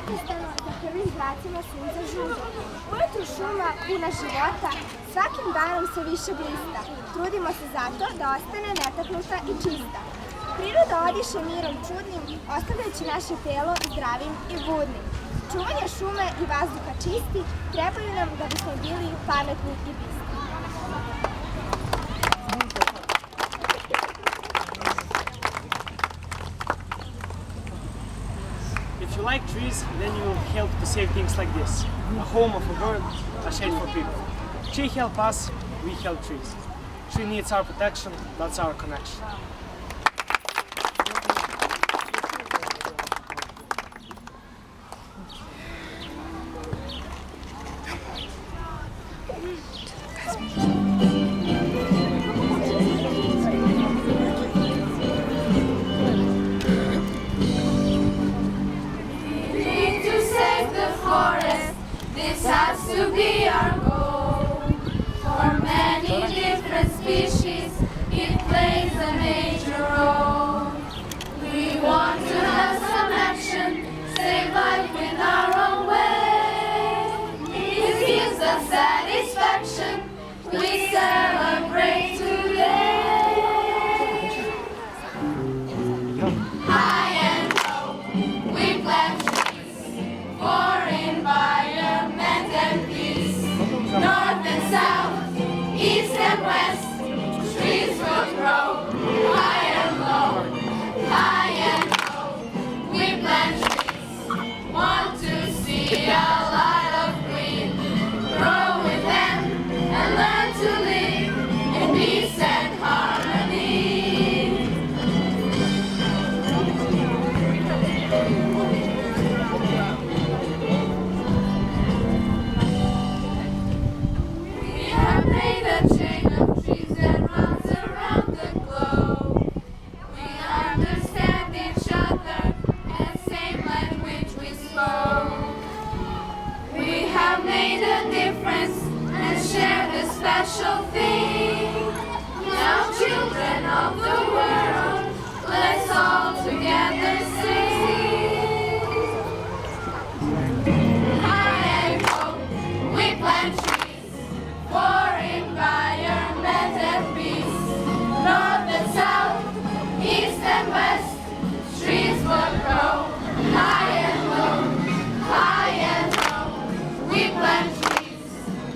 neprestano za prvim zracima sunca žuđe. Ujutru šuma puna života, svakim danom se više blista. Trudimo se zato da ostane netaknuta i čista. Priroda odiše mirom čudnim, ostavljajući naše telo zdravim i budnim. Čuvanje šume i vazduha čisti trebaju nam da bismo bili pametni i bistri. If you like trees, then you help to save things like this. A home of a bird, a shade for people. Tree help us, we help trees. Tree needs our protection, that's our connection. This has to be our goal. For many different species, it plays a major role. We want to have some action, save life in our own way. It gives us satisfaction, we celebrate today. High and low, we plant trees for environment and peace. North and south, east and west, trees will grow. High and low, we plant trees. Want to see a lot of green. Grow with them and learn to live in peace and harmony. Special thing. Now children of the world, let's all together sing. High and low, we plant trees for environment and peace. North and south, east and west, trees will grow. High and low, we plant trees.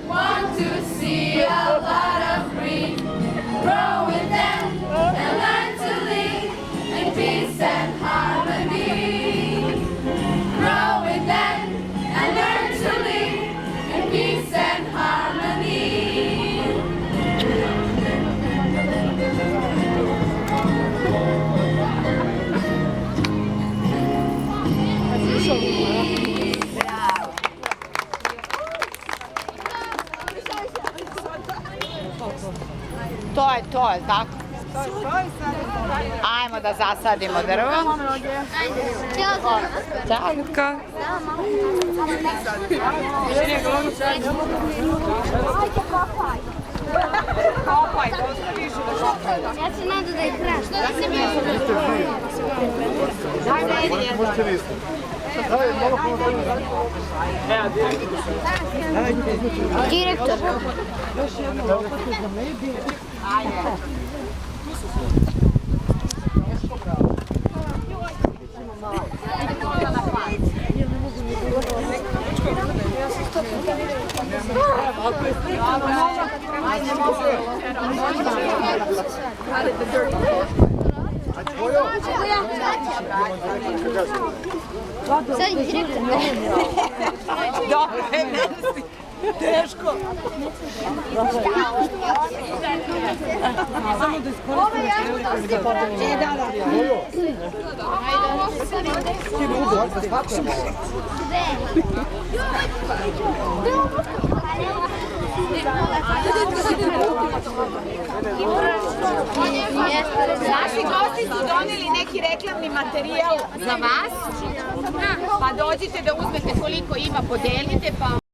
Want to see a lot of green. Grow with them and learn to live in peace and harmony. Grow with them and learn to live in peace and harmony. To je, tako? Ajmo da zasadimo drvo. Ćalka. Kopaj, dosta više da kopaj. Ja se nadu da ih hraš. Što da se mi Možete vi isto. Daj, malo direktor. Još jedno. Ajde. Sad direktor. Dobro, teško. Samo da iskoristimo. Naši gosti su doneli neki reklamni materijal za vas, pa dođite da uzmete koliko ima, podelite pa...